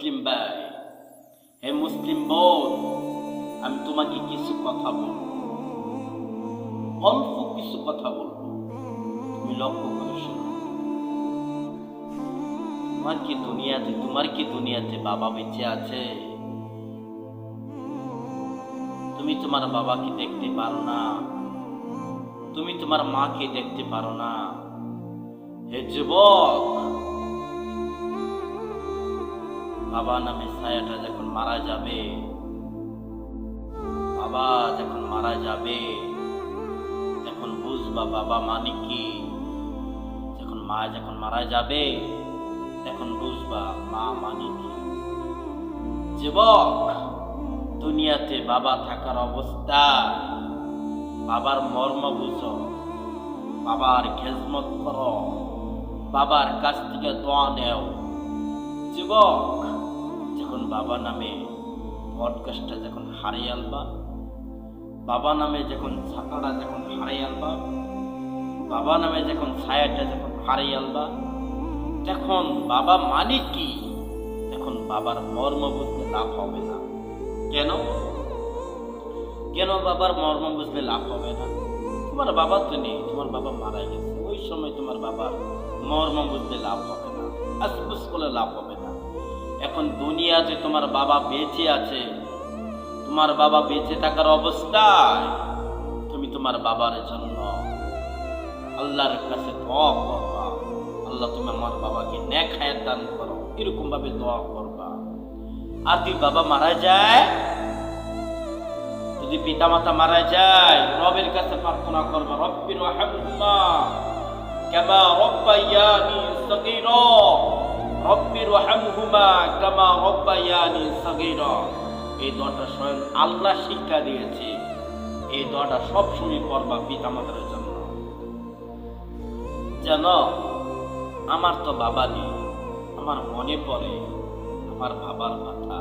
মুসলিম ভাই, হে মুসলিম বোন, আমি তোমাকে কিছু কথা বলবো, অল্প কিছু কথা বলবো, তুমি লক্ষ্য করে শোনো। তোমার কি দুনিয়াতে বাবা বেঁচে আছে? তুমি তোমার বাবাকে দেখতে পারো না, তুমি তোমার মাকে দেখতে পারো না। হে যুবক, বাবা নামে ছায়াটা যখন মারা যাবে, বাবা যখন মারা যাবে, তখন বুঝবা বাবা মানে কি। যখন মারা যাবে, তখন বুঝবা মা মানে কি। যুবক, দুনিয়াতে বাবা থাকার অবস্থা, বাবার মর্ম বুঝো, বাবার খেজমত করো, বাবার কাছ থেকে দোয়া নেও। যুবক, যখন বাবা নামে পডকাস্টটা যখন হারিয়ে আলবা, বাবা নামে যখন ছাতাটা যখন হারিয়ে আলবা, বাবা নামে যখন ছায়াটা যখন হারিয়ে আলবা, তখন বাবা মানে কি, তখন বাবার মর্ম বুঝতে লাভ হবে না। কেন বাবার মর্ম বুঝলে লাভ হবে না? তোমার বাবা তো নেই, তোমার বাবা মারা গেছে, ওই সময় তোমার বাবার মর্ম বুঝতে লাভ হবে না, আফসোস করে লাভ হবে না। এখন দুনিয়াতে তোমার বাবা বেঁচে আছে, তোমার বাবা বেঁচে থাকার অবস্থায় তুমি তোমার বাবার জন্য আল্লাহর কাছে দোয়া করবা, আল্লাহ তুমি আমার বাবাকে নেক হায়াত দান করো, এরকম ভাবে দোয়া করবা। আর তুই বাবা মারা যায়, যদি পিতা মাতা মারা যায়, রবের কাছে প্রার্থনা করবা, রব্বির রহমহুমা কামা রব্বায়ানি সগীরা, রব্বির রহমহুমা কামা রব্বায়ানি সগীরা। এই দোয়াটা স্বয়ং আল্লাহ শিক্ষা দিয়েছে, এই দোয়াটা সবসময় করবা পিতা মাতার জন্য। জানো, আমার তো বাবা নেই, আমার মনে পড়ে আমার বাবার কথা,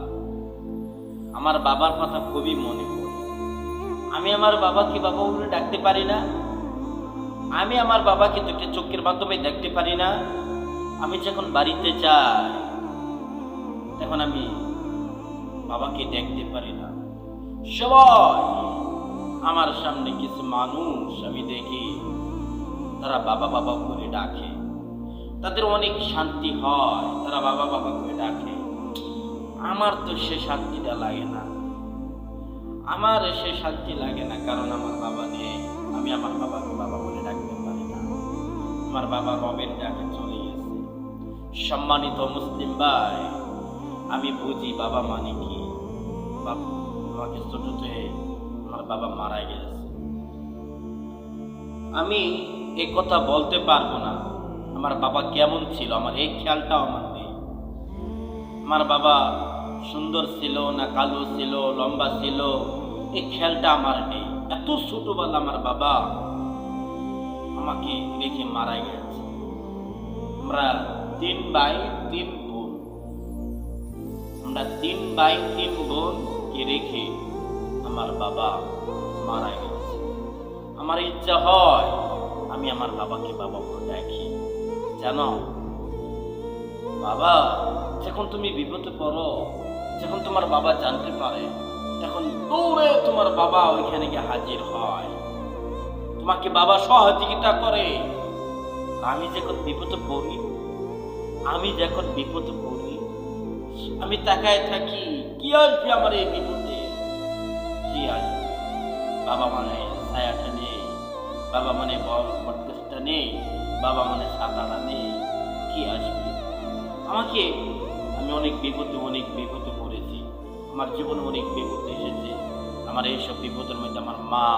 আমার বাবার কথা খুবই মনে পড়ে। আমি আমার বাবাকে বাবা বলে ডাকতে পারি না, আমি আমার বাবাকে দুটো চোখের মাধ্যমে দেখতে পারি না। আমি যখন বাড়িতে যাই, তখন আমি বাবাকে দেখতে পারি না। সবাই আমার সামনে কিছু মানুষ আমি দেখি, তারা বাবা বাবা করে ডাকে, তাদের অনেক শান্তি হয়, তারা বাবা বাবা করে ডাকে। আমার তো সে শান্তিটা লাগে না, আমার সে শান্তি লাগে না, কারণ আমার বাবা নেই, আমি আমার বাবাকে বাবা বলে ডাকতে পারি না। আমার বাবা রবের ডাকে চলে গেছে। সম্মানিত মুসলিম ভাই, আমি বুঝি বাবা মানে কি। আমাকে ছোটতে আমার বাবা মারা গেছে, আমি এই কথা বলতে পারবো না আমার বাবা কেমন ছিল, আমার এই খেয়ালটাও আমার নেই। আমার বাবা সুন্দর ছিল না কালো ছিল, লম্বা ছিল, এই খেয়ালটা আমার নেই। এত ছোটবেলা আমার বাবা আমাকে রেখে মারা গেছে। আমরা 3 ভাই 3 বোন, আমরা 3 ভাই 3 বোনকে রেখে আমার বাবা মারা গেছে। আমার ইচ্ছা হয় আমি আমার বাবাকে বাবা বলে ডাকি। জানো, বাবা যখন তুমি বিপদে পড়ো, যখন তোমার বাবা জানতে পারে, তখন দৌড়ে তোমার বাবা ওইখানে গিয়ে হাজির হয়, তোমাকে বাবা সহযোগিতা করে। আমি যখন বিপদে পড়ি, আমি তাকায় থাকি, কি আসবে আমার এই বিপদে, কি আসবে? বাবা মানে ছায়াটা নেই, বাবা মানে বটগাছটা নেই, বাবা মানে ছাতাটা নেই, কি আসবে আমাকে? আমি অনেক বিপদে পড়েছি, আমার জীবনে অনেক বিপদ এসেছে। আমার এইসব বিপদের মধ্যে আমার মা,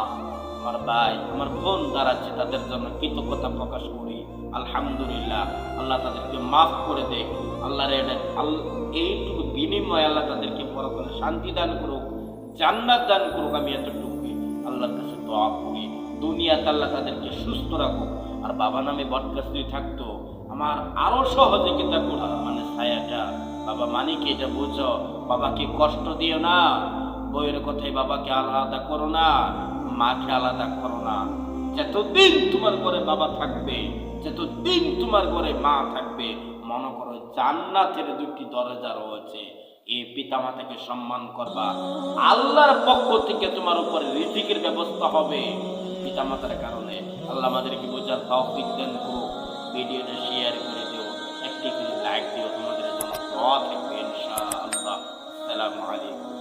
আমার ভাই, আমার বোন দাঁড়াচ্ছে, তাদের জন্য কৃতজ্ঞতা প্রকাশ করি। আলহামদুলিল্লাহ, আল্লাহ তাদেরকে মাফ করে দেয়। আল্লাহর এইটুকু বিনিময় আল্লাহ তাদেরকে পরকালে শান্তি দান করুক, জান্নাত দান করুক। আমি এতটুকু আল্লাহর কাছে দোয়া করি, দুনিয়াতে আল্লাহ তাদেরকে সুস্থ রাখুক। আর বাবা নামে বটগাছ যদি থাকতো, আমার আরো সহযোগিতা করতো। মানে ছায়াটা, বাবা মানে কি এটা বুঝো। বাবাকে কষ্ট দিও না, বইয়ের কথায় বাবাকে আলাদা করো না, মাকে আলাদা করো না। যতদিন তোমার ঘরে বাবা থাকবে, যতদিন তোমার ঘরে মা থাকবে, মনে করো জান্নাতের দুটি দরজা রয়েছে। এই পিতামাতাকে সম্মান করবা, আল্লাহর পক্ষ থেকে তোমার উপরে রিজিকের ব্যবস্থা হবে পিতামাতার কারণে। আল্লাহ আমাদেরকে বোঝার তৌফিক দান করুক। ভিডিওটা শেয়ার করে দিও, একটি করে লাইক দিও, তোমাদের জন্য দোয়া থাকবে ইনশাআল্লাহ। আসসালামু আলাইকুম।